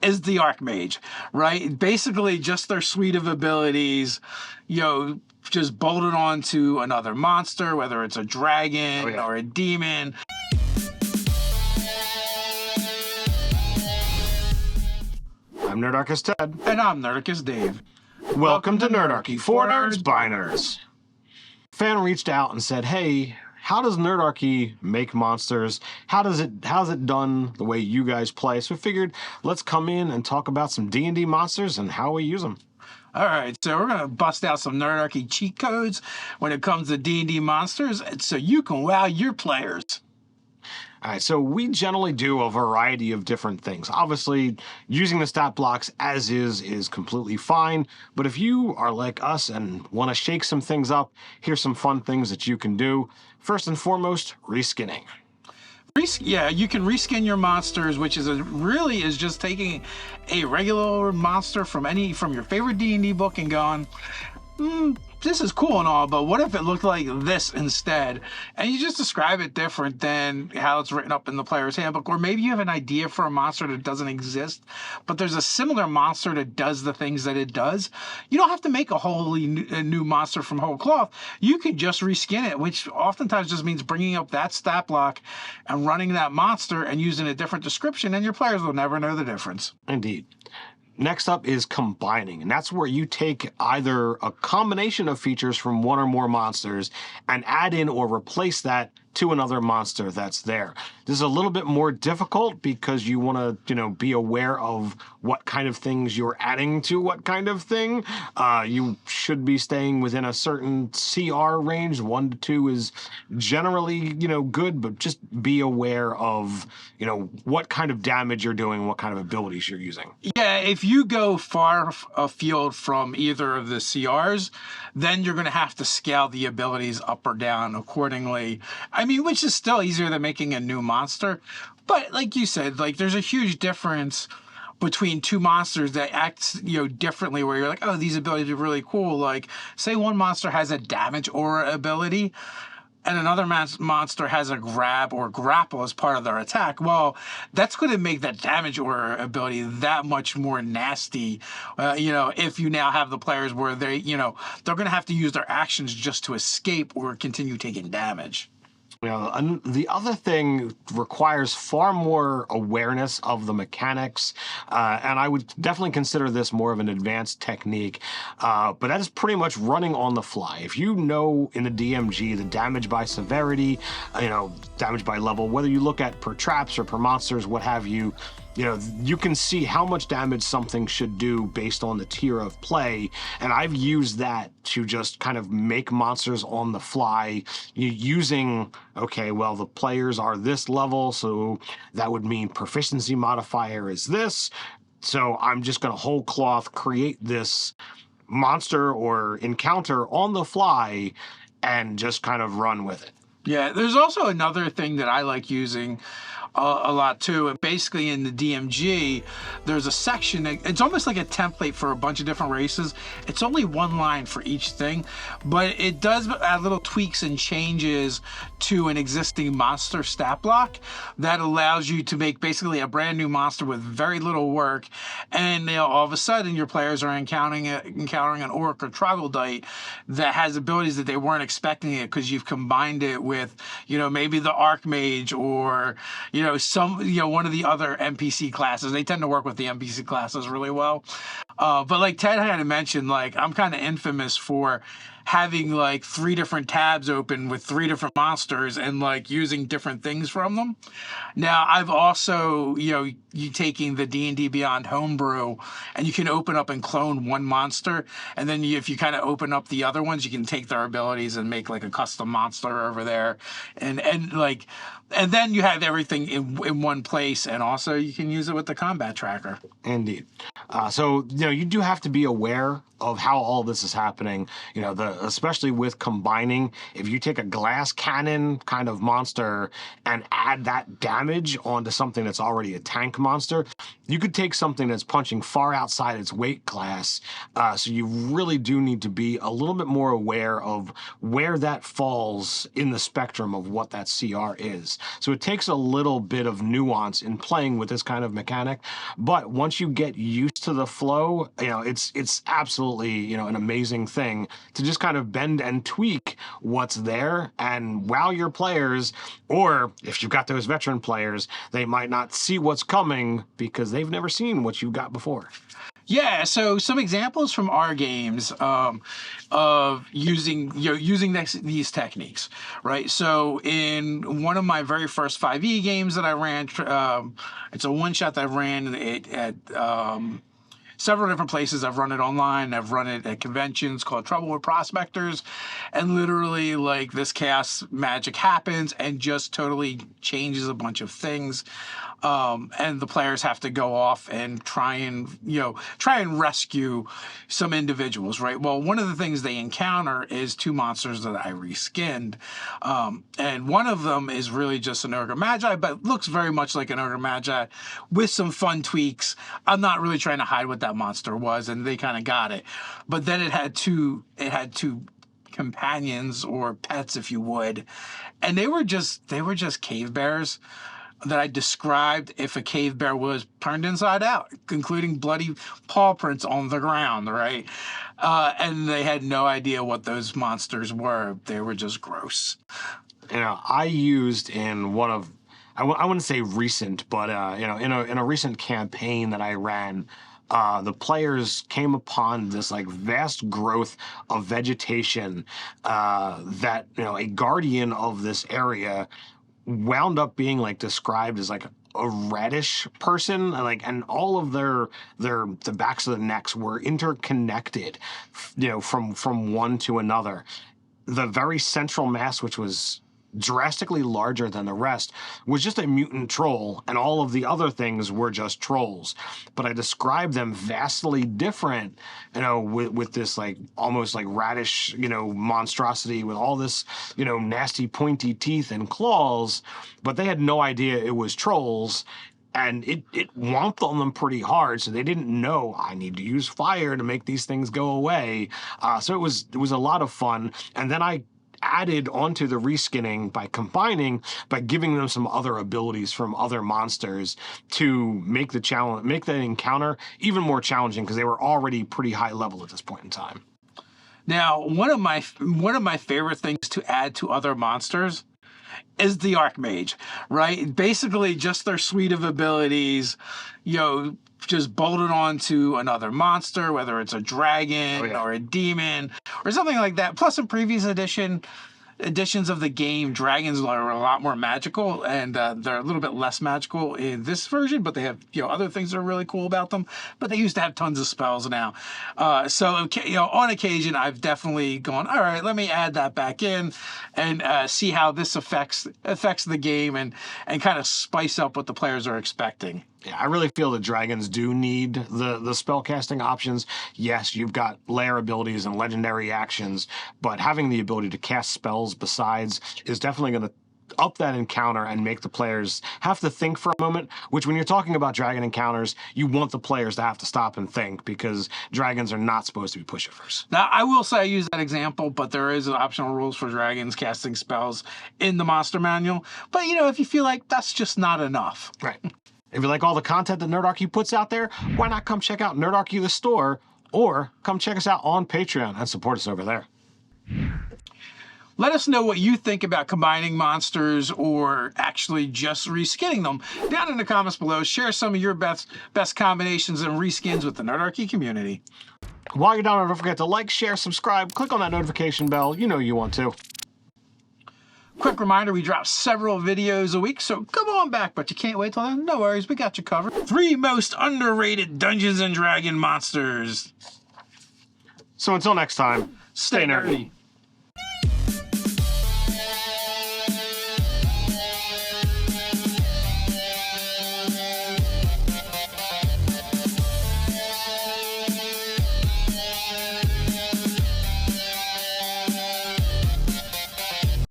is the Archmage, right? Basically, just their suite of abilities, just bolted onto another monster, whether it's a dragon or a demon. I'm Nerdarchy Ted. And I'm Nerdarchy Dave. Welcome to Nerdarchy, for nerds by nerds. Fan reached out and said, hey, how does Nerdarchy make monsters? How's it done the way you guys play? So we figured, let's come in and talk about some D&D monsters and how we use them. All right, so we're going to bust out some Nerdarchy cheat codes when it comes to D&D monsters so you can wow your players. All right, so we generally do a variety of different things. Obviously, using the stat blocks as is completely fine, but if you are like us and want to shake some things up, here's some fun things that you can do. First and foremost, reskinning. Yeah, you can reskin your monsters, which is really just taking a regular monster from your favorite D&D book and going, this is cool and all, but what if it looked like this instead? And you just describe it different than how it's written up in the player's handbook. Or maybe you have an idea for a monster that doesn't exist, but there's a similar monster that does the things that it does. You don't have to make a wholly new monster from whole cloth. You could just reskin it, which oftentimes just means bringing up that stat block and running that monster and using a different description, and your players will never know the difference. Indeed. Next up is combining, and that's where you take either a combination of features from one or more monsters and add in or replace that to another monster that's there. This is a little bit more difficult because you want to, be aware of what kind of things you're adding to what kind of thing. You should be staying within a certain CR range. 1 to 2 is generally, good, but just be aware of, what kind of damage you're doing, what kind of abilities you're using. Yeah, if you go far afield from either of the CRs, then you're going to have to scale the abilities up or down accordingly. Which is still easier than making a new monster. But like you said, there's a huge difference between two monsters that act, differently, where you're like, oh, these abilities are really cool. Like, say one monster has a damage aura ability, and another monster has a grab or grapple as part of their attack. Well, that's going to make that damage aura ability that much more nasty. If you now have the players where they're going to have to use their actions just to escape or continue taking damage. And the other thing requires far more awareness of the mechanics, and I would definitely consider this more of an advanced technique, but that is pretty much running on the fly. If you know in the DMG the damage by severity, damage by level, whether you look at per traps or per monsters, what have you, you can see how much damage something should do based on the tier of play, and I've used that to just kind of make monsters on the fly using, okay, well, the players are this level, so that would mean proficiency modifier is this, so I'm just going to whole cloth create this monster or encounter on the fly and just kind of run with it. Yeah, there's also another thing that I like using a lot too, and basically in the DMG there's a section, it's almost like a template for a bunch of different races. It's only one line for each thing, but it does add little tweaks and changes to an existing monster stat block that allows you to make basically a brand new monster with very little work, and all of a sudden your players are encountering an orc or troglodyte that has abilities that they weren't expecting it, because you've combined it with maybe the Archmage or one of the other NPC classes. They tend to work with the NPC classes really well. But like Ted had mentioned, I'm kind of infamous for having 3 different tabs open with 3 different monsters and using different things from them. Now, I've also, you taking the D&D Beyond homebrew, and you can open up and clone one monster, and then if you kind of open up the other ones, you can take their abilities and make a custom monster over there, and then you have everything in one place, and also you can use it with the combat tracker. Indeed. So you do have to be aware of how all this is happening. Especially with combining. If you take a glass cannon kind of monster and add that damage onto something that's already a tank monster, you could take something that's punching far outside its weight class. So you really do need to be a little bit more aware of where that falls in the spectrum of what that CR is. So it takes a little bit of nuance in playing with this kind of mechanic, but once you get used to the flow, it's absolutely an amazing thing to just kind of bend and tweak what's there and wow your players. Or if you've got those veteran players, they might not see what's coming because they've never seen what you've got before. Yeah, so some examples from our games of using these techniques, right? So in one of my very first 5e games that I ran, it's a one-shot that I ran at several different places. I've run it online. I've run it at conventions called Trouble with Prospectors. And literally, like, this chaos magic happens and just totally changes a bunch of things. And the players have to go off and try and rescue some individuals, right? Well, one of the things they encounter is two monsters that I reskinned. And one of them is really just an Ogre Magi, but looks very much like an Ogre Magi with some fun tweaks. I'm not really trying to hide what that monster was, and they kind of got it. But then it had two companions, or pets, if you would, and they were just cave bears that I described if a cave bear was turned inside out, including bloody paw prints on the ground, right? And they had no idea what those monsters were. They were just gross. I used in one of, I wouldn't say recent, but in a recent campaign that I ran, the players came upon this like vast growth of vegetation that a guardian of this area wound up being like described as like a reddish person, and all of the backs of the necks were interconnected, from one to another. The very central mass, which was drastically larger than the rest, was just a mutant troll, and all of the other things were just trolls. But I described them vastly different, with this like almost like radish, monstrosity with all this, nasty pointy teeth and claws, but they had no idea it was trolls. And it whomped on them pretty hard, so they didn't know I need to use fire to make these things go away. So it was a lot of fun. And then I added onto the reskinning by giving them some other abilities from other monsters to make the encounter even more challenging, because they were already pretty high level at this point in time. Now, one of my favorite things to add to other monsters is the Archmage, right? Basically, just their suite of abilities, just bolted onto another monster, whether it's a dragon or a demon or something like that. Plus, in previous editions of the game, dragons are a lot more magical, and they're a little bit less magical in this version, but they have other things that are really cool about them. But they used to have tons of spells now. So on occasion, I've definitely gone, all right, let me add that back in and see how this affects the game and kind of spice up what the players are expecting. Yeah, I really feel that dragons do need the spellcasting options. Yes, you've got lair abilities and legendary actions, but having the ability to cast spells besides is definitely going to up that encounter and make the players have to think for a moment, which when you're talking about dragon encounters, you want the players to have to stop and think, because dragons are not supposed to be pushovers. Now, I will say I use that example, but there is optional rules for dragons casting spells in the monster manual. But, if you feel like that's just not enough. Right. If you like all the content that Nerdarchy puts out there, why not come check out Nerdarchy the store, or come check us out on Patreon and support us over there. Let us know what you think about combining monsters or actually just reskinning them down in the comments below. Share some of your best combinations and reskins with the Nerdarchy community. While you're down there, don't forget to like, share, subscribe, click on that notification bell. You want to. Quick reminder, we drop several videos a week, so come on back, but you can't wait till then. No worries, we got you covered. 3 most underrated Dungeons & Dragons monsters. So until next time, stay nerdy.